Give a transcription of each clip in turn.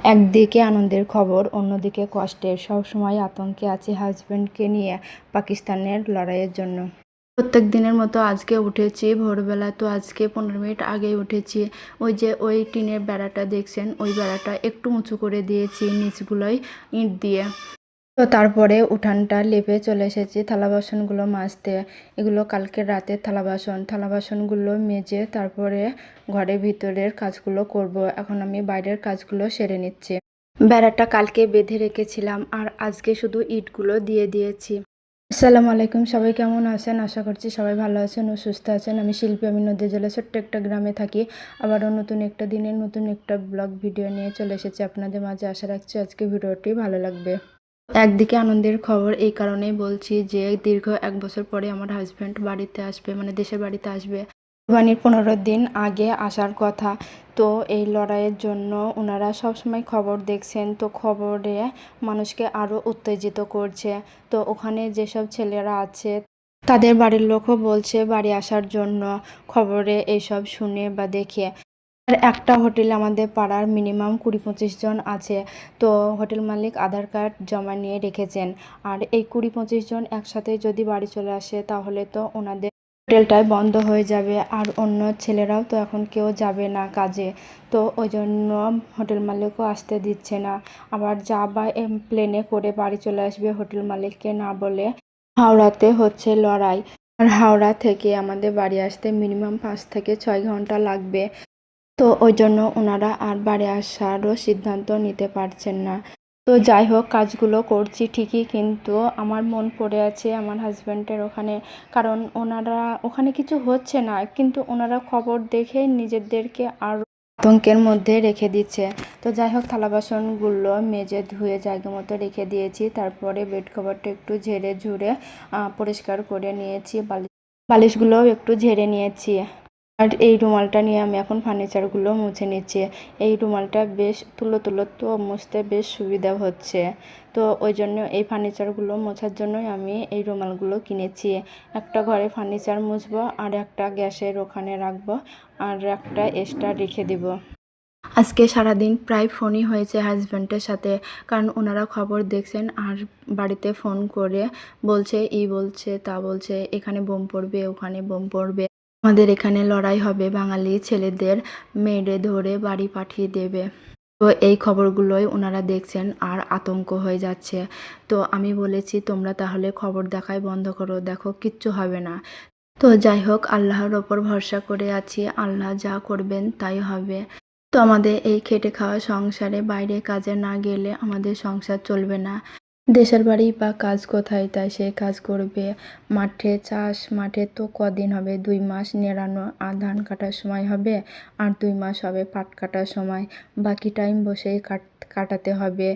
একদিকে আনন্দের খবর, অন্যদিকে কষ্টের। সবসময় আতঙ্কে আছি হাজব্যান্ডকে নিয়ে পাকিস্তানের লড়াইয়ের জন্য। প্রত্যেক দিনের মতো আজকে উঠেছি ভোরবেলা। তো আজকে 15 মিনিট আগেই উঠেছি। ওই যে ওই টিনের বেড়াটা দেখছেন, ওই বেড়াটা একটু উঁচু করে দিয়েছি নিচগুলোই ইট দিয়ে। তো তারপরে উঠানটা লেপে চলে এসেছি থালা বাসনগুলো মাজতে। এগুলো কালকে রাতের থালা বাসনগুলো মেজে তারপরে ঘরের ভিতরের কাজগুলো করব। এখন আমি বাইরের কাজগুলো সেরে নিচ্ছি। বেড়াটা কালকে বেঁধে রেখেছিলাম আর আজকে শুধু ইটগুলো দিয়ে দিয়েছি। আসসালামু আলাইকুম, সবাই কেমন আছেন? আশা করছি সবাই ভালো আছেন ও সুস্থ আছেন। আমি শিল্পী, আমি নদী জেলার ছোট্ট একটা গ্রামে থাকি। আবারও নতুন একটা দিনের নতুন একটা ব্লগ ভিডিও নিয়ে চলে এসেছি আপনাদের মাঝে। আশা রাখছি আজকে ভিডিওটি ভালো লাগবে। একদিকে আনন্দের খবর এই কারণেই বলছি যে দীর্ঘ 1 বছর পরে আমার হাজব্যান্ড বাড়িতে আসবে, মানে দেশের বাড়িতে আসবে। কোরবানির 15 দিন আগে আসার কথা। তো এই লড়াইয়ের জন্য ওনারা সবসময় খবর দেখছেন, তো খবরে মানুষকে আরও উত্তেজিত করছে। তো ওখানে যেসব ছেলেরা আছে তাদের বাড়ির লোকও বলছে বাড়ি আসার জন্য, খবরে এইসব শুনে বা দেখে। আর একটা হোটেলে আমাদের পাড়ার মিনিমাম 20-25 জন আছে। তো হোটেল মালিক আধার কার্ড জমা নিয়ে রেখেছেন। আর এই 20-25 জন একসাথে যদি বাড়ি চলে আসে তাহলে তো ওনাদের হোটেলটাই বন্ধ হয়ে যাবে, আর অন্য ছেলেরাও তো এখন কেউ যাবে না কাজে। তো ওই জন্য হোটেল মালিকও আসতে দিচ্ছে না। আবার যা বা প্লেনে করে বাড়ি চলে আসবে হোটেল মালিককে না বলে। হাওড়াতে হচ্ছে লড়াই, আর হাওড়া থেকে আমাদের বাড়ি আসতে মিনিমাম 5 থেকে 6 ঘন্টা লাগবে। তো ওই জন্য ওনারা আর বাড়ি আসারও সিদ্ধান্ত নিতে পারছেন না। তো যাই হোক, কাজগুলো করছি ঠিকই, কিন্তু আমার মন পড়ে আছে আমার হাজব্যান্ডের ওখানে। কারণ ওনারা ওখানে কিছু হচ্ছে না, কিন্তু ওনারা খবর দেখে নিজেদেরকে আরও আতঙ্কের মধ্যে রেখে দিচ্ছে। তো যাই হোক, থালা বাসনগুলো মেজে ধুয়ে জায়গা মতো রেখে দিয়েছি। তারপরে বেড কভারটা একটু ঝেড়ে ঝুড়ে পরিষ্কার করে নিয়েছি। বালিশগুলোও একটু ঝেড়ে নিয়েছি। আর এই রুমালটা নিয়ে আমি এখন ফার্নিচারগুলো মুছে নিচ্ছি। এই রুমালটা বেশ তুলো তুলো, তো মুছতে বেশ সুবিধা হচ্ছে। তো ওই জন্য এই ফার্নিচারগুলো মোছার জন্যই আমি এই রুমালগুলো কিনেছি। একটা ঘরে ফার্নিচার মুছবো, আর একটা গ্যাসের ওখানে রাখবো, আর একটা এক্সট্রা রেখে দিব। আজকে সারাদিন প্রায় ফোনই হয়েছে হাজব্যান্ডের সাথে, কারণ ওনারা খবর দেখছেন আর বাড়িতে ফোন করে বলছে, বলছে তা বলছে, এখানে বোম পড়বে ওখানে বোম পড়বে, আমাদের এখানে লড়াই হবে, বাঙালি ছেলেদের মেরে ধরে বাড়ি পাঠিয়ে দেবে। তো এই খবরগুলোই ওনারা দেখছেন আর আতঙ্ক হয়ে যাচ্ছে। তো আমি বলেছি তোমরা তাহলে খবর দেখাই বন্ধ করো, দেখো কিচ্ছু হবে না। তো যাই হোক, আল্লাহর ওপর ভরসা করে আছি, আল্লাহ যা করবেন তাই হবে। তো আমাদের এই খেটে খাওয়া সংসারে বাইরে কাজে না গেলে আমাদের সংসার চলবে না। দেশের বাড়ি বা কাজ কোথায়, তাই সে কাজ করবে। মাঠে চাষ, মাঠে তো কদিন হবে, 2 মাস নিড়ানো আর ধান কাটার সময় হবে, আর 2 মাস হবে পাট কাটার সময়। বাকি টাইম বসেই কাটাতে হবে।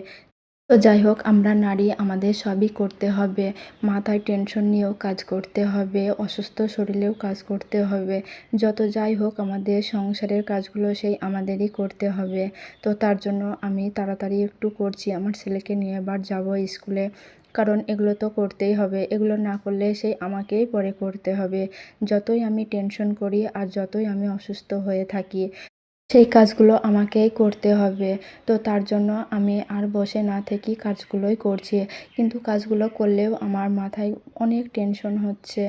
তো যাই হোক, আমরা নারী, আমাদের সবই করতে হবে। মাথায় টেনশন নিয়েও কাজ করতে হবে, অসুস্থ শরীরেও কাজ করতে হবে। যত যাই হোক, আমাদের সংসারের কাজগুলো সেই আমাদেরই করতে হবে। তো তার জন্য আমি তাড়াতাড়ি একটু করছি। আমার ছেলেকে নিয়ে এবার যাব স্কুলে, কারণ এগুলো তো করতেই হবে। এগুলো না করলে সেই আমাকেই পরে করতে হবে। যতই আমি টেনশন করি আর যতই আমি অসুস্থ হয়ে থাকি, সেই কাজগুলো আমাকেই করতে হবে। তো তার জন্য আমি আর বসে না থেকে কাজগুলোই করছি। কিন্তু কাজগুলো করলেও আমার মাথায় অনেক টেনশন হচ্ছে।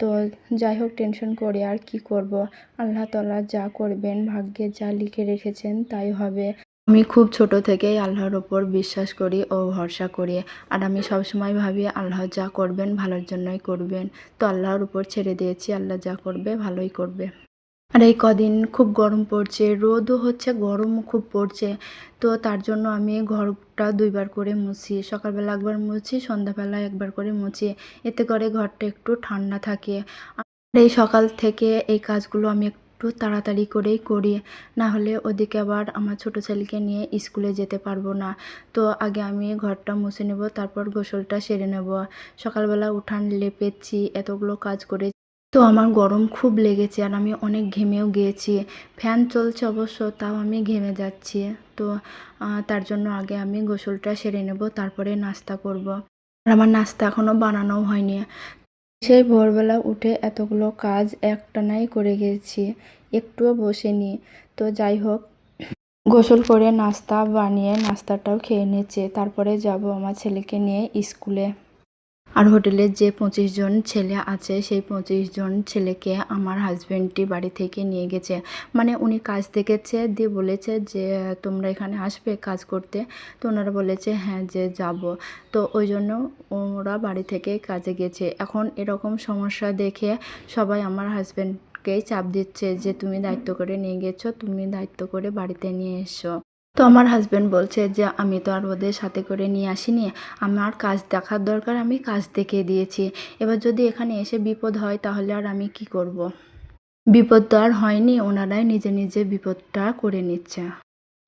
তো যাই হোক, টেনশন করে আর কি করব। আল্লাহ তাআলা যা করবেন, ভাগ্যে যা লিখে রেখেছেন তাই হবে। আমি খুব ছোট থেকেই আল্লাহর ওপর বিশ্বাস করি ও ভরসা করি। আর আমি সবসময় ভাবি আল্লাহ যা করবেন ভালোর জন্যই করবেন। তো আল্লাহর উপর ছেড়ে দিয়েছি, আল্লাহ যা করবে ভালোই করবে। আর এই কদিন খুব গরম পড়ছে, রোদও হচ্ছে, গরমও খুব পড়ছে। তো তার জন্য আমি ঘরটা 2বার করে মুছি, সকালবেলা একবার মুছি, সন্ধ্যাবেলা একবার করে মুছি। এতে করে ঘরটা একটু ঠান্ডা থাকে। আর এই সকাল থেকে এই কাজগুলো আমি একটু তাড়াতাড়ি করেই করি, না হলে ওদিকে আবার আমার ছোট ছেলেকে নিয়ে স্কুলে যেতে পারবো না। তো আগে আমি ঘরটা মুছে নেব, তারপর গোসলটা সেরে নেব। সকালবেলা উঠান লেপেছি, এতগুলো কাজ করে। তো আমার গরম খুব লেগেছে আর আমি অনেক ঘেমেও গিয়েছি। ফ্যান চলছে অবশ্য, তাও আমি ঘেমে যাচ্ছি। তো তার জন্য আগে আমি গোসলটা সেরে নেব, তারপরে নাস্তা করব। আর আমার নাস্তা এখনও বানানোও হয়নি। সেই ভোরবেলা উঠে এতগুলো কাজ একটানাই করে গেছি, একটুও বসিনি। তো যাই হোক, গোসল করে নাস্তা বানিয়ে নাস্তাটাও খেয়ে নিচ্ছে। তারপরে যাব আমার ছেলেকে নিয়ে স্কুলে। আর হোটেলের যে 25 জন ছেলে আছে সেই 25 জন ছেলেকে আমার হাজব্যান্ডটি বাড়ি থেকে নিয়ে গেছে। মানে উনি কাজ দেখেছে, দিয়ে বলেছে যে তোমরা এখানে আসবে কাজ করতে। তো ওনারা বলেছে হ্যাঁ যে যাব। তো ওই জন্য ওরা বাড়ি থেকে কাজে গেছে। এখন এরকম সমস্যা দেখে সবাই আমার হাজব্যান্ডকেই চাপ দিচ্ছে যে তুমি দায়িত্ব করে নিয়ে গেছো, তুমি দায়িত্ব করে বাড়িতে নিয়ে এসো। তো আমার হাজব্যান্ড বলছে যে আমি তো আর ওদের সাথে করে নিয়ে আসিনি, আমার কাজ দেখার দরকার, আমি কাজ দেখিয়ে দিয়েছি। এবার যদি এখানে এসে বিপদ হয় তাহলে আর আমি কি করব। বিপদ তো আর হয়নি, ওনারাই নিজে নিজে বিপদটা করে নিচ্ছে।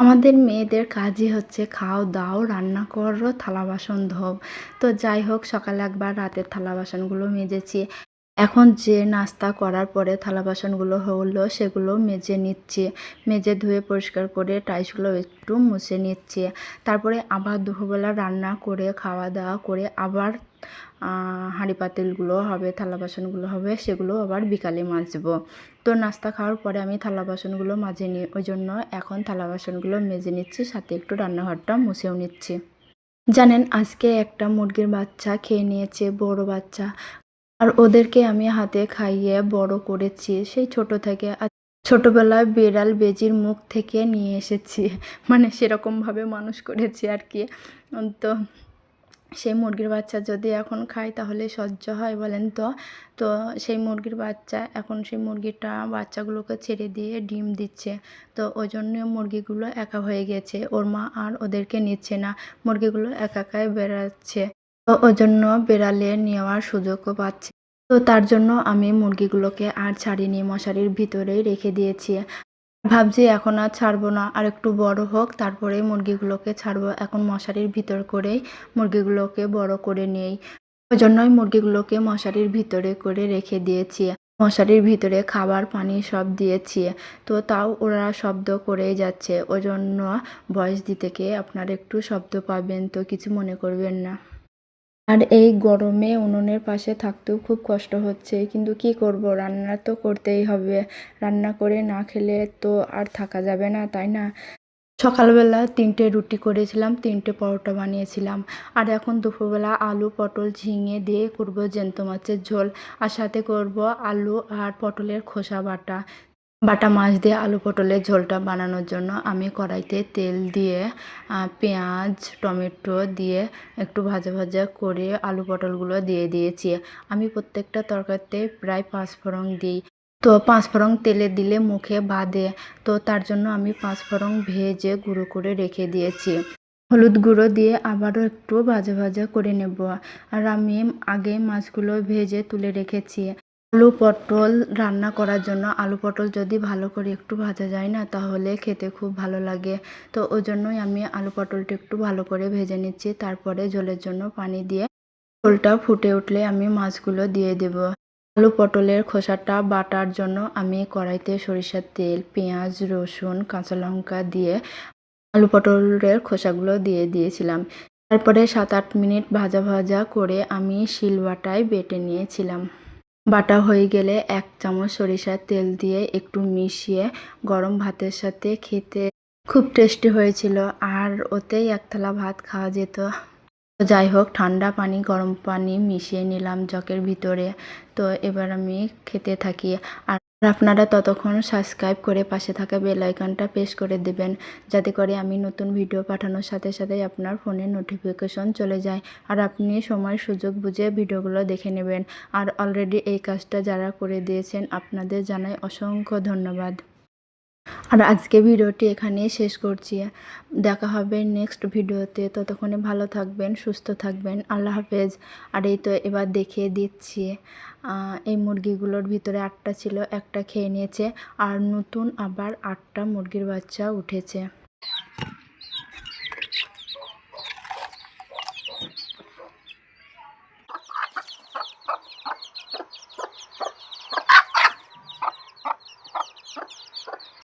আমাদের মেয়েদের কাজই হচ্ছে খাও দাও, রান্না করো, থালা বাসন ধোও। তো যাই হোক, সকালে একবার রাতের থালা বাসনগুলো মেজেছি। এখন যে নাস্তা করার পরে থালা বাসনগুলো হলো সেগুলো মেজে নিচ্ছি। মেজে ধুয়ে পরিষ্কার করে টাইলসগুলো একটু মুছে নিচ্ছি। তারপরে আবার দুপুরবেলা রান্না করে খাওয়া দাওয়া করে আবার হাঁড়ি পাতিলগুলো হবে, থালা বাসনগুলো হবে, সেগুলো আবার বিকালে মাজবো। তো নাস্তা খাওয়ার পরে আমি থালা বাসনগুলো মাজে নিই, ওই জন্য এখন থালা বাসনগুলো মেজে নিচ্ছি, সাথে একটু রান্নাঘরটা মুছেও নিচ্ছি। জানেন আজকে একটা মুরগির বাচ্চা খেয়ে নিয়েছে, বড় বাচ্চা। আর ওদেরকে আমি হাতে খাইয়ে বড় করেছি সেই ছোট থেকে। আর ছোটবেলায় বিড়াল বেজির মুখ থেকে নিয়ে এসেছি, মানে সেরকমভাবে মানুষ করেছি আর কি। তো সেই মুরগির বাচ্চা যদি এখন খাই তাহলে সহ্য হয় বলেন তো? তো সেই মুরগির বাচ্চা এখন সেই মুরগিটা বাচ্চাগুলোকে ছেড়ে দিয়ে ডিম দিচ্ছে। তো ওই জন্য মুরগিগুলো একা হয়ে গেছে, ওর মা আর ওদেরকে নিচ্ছে না, মুরগিগুলো একাই বেড়াচ্ছে। তো ওই জন্য বেড়ালে নেওয়ার সুযোগও পাচ্ছে। তো তার জন্য আমি মুরগিগুলোকে আর ছাড়িনি, মশারির ভিতরেই রেখে দিয়েছি। ভাবছি এখন আর ছাড়বো না, আর একটু বড় হোক তারপরে মুরগিগুলোকে ছাড়বো। এখন মশারির ভিতর করেই মুরগিগুলোকে বড় করে নেই। ওই জন্যই মুরগিগুলোকে মশারির ভিতরে করে রেখে দিয়েছি। মশারির ভিতরে খাবার পানি সব দিয়েছি, তো তাও ওরা শব্দ করেই যাচ্ছে। ওই জন্য ভয়েস দিতে গিয়ে আপনারা একটু শব্দ পাবেন, তো কিছু মনে করবেন না। আর এই গরমে উনুনের পাশে থাকতেও খুব কষ্ট হচ্ছে, কিন্তু কি করব, রান্না তো করতেই হবে। রান্না করে না খেলে তো আর থাকা যাবে না, তাই না? সকালবেলা 3টে রুটি করেছিলাম, 3টে পরোটা বানিয়েছিলাম। আর এখন দুপুরবেলা আলু পটল ঝিঙে দিয়ে করব জ্যান্ত মাছের ঝোল। আর সাথে করব আলু আর পটলের খোসা বাটা। বাটা মাছ দিয়ে আলু পটলের ঝোলটা বানানোর জন্য আমি কড়াইতে তেল দিয়ে পেঁয়াজ টমেটো দিয়ে একটু ভাজা ভাজা করে আলু পটলগুলো দিয়ে দিয়েছি। আমি প্রত্যেকটা তরকারিতে প্রায় 5 ফোড়ন দিই। তো 5 ফোড়ন তেলে দিলে মুখে বাধে, তো তার জন্য আমি 5 ফোড়ন ভেজে গুঁড়ো করে রেখে দিয়েছি। হলুদ গুঁড়ো দিয়ে আবারও একটু ভাজা ভাজা করে নেব। আর আমি আগে মাছগুলো ভেজে তুলে রেখেছি। আলু পটল রান্না করার জন্য আলু পটল যদি ভালো করে একটু ভাজা যায় না তাহলে খেতে খুব ভালো লাগে। তো ওই জন্যই আমি আলু পটলটা একটু ভালো করে ভেজে নিচ্ছি। তারপরে ঝোলের জন্য পানি দিয়ে ঝোলটা ফুটে উঠলে আমি মাছগুলো দিয়ে দেব। আলু পটলের খোসাটা বাটার জন্য আমি কড়াইতে সরিষার তেল, পেঁয়াজ, রসুন, কাঁচা লঙ্কা দিয়ে আলু পটলের খোসাগুলো দিয়ে দিয়েছিলাম। তারপরে 7-8 মিনিট ভাজা ভাজা করে আমি শিলবাটায় বেটে নিয়েছিলাম। বাটা হয়ে গেলে 1 চামচ সরিষার তেল দিয়ে একটু মিশিয়ে গরম ভাতের সাথে খেতে খুব টেস্টি হয়েছিল। আর ওতেই 1 থালা ভাত খাওয়া যেত। যাই হোক, ঠান্ডা পানি গরম পানি মিশিয়ে নিলাম জগের ভিতরে। তো এবার আমি খেতে থাকি। আর আপনারা ততক্ষণ সাবস্ক্রাইব করে পাশে থাকা বেল আইকনটা প্রেস করে দেবেন, যাতে করে আমি নতুন ভিডিও পাঠানোর সাথে সাথেই আপনার ফোনে নোটিফিকেশন চলে যায়। আর আপনি সময় সুযোগ বুঝে ভিডিওগুলো দেখে নেবেন। আর অলরেডি এই কাজটা যারা করে দিয়েছেন আপনাদের জানাই অসংখ্য ধন্যবাদ। আর আজকে ভিডিওটি এখানেই শেষ করছি। দেখা হবে নেক্সট ভিডিওতে, ততক্ষণে ভালো থাকবেন, সুস্থ থাকবেন, আল্লাহ হাফেজ। আর এই তো এবার দেখিয়ে দিচ্ছি, এই মুরগিগুলোর ভিতরে 8টা ছিল, একটা খেয়ে নিয়েছে, আর নতুন আবার 8টা মুরগির বাচ্চা উঠেছে।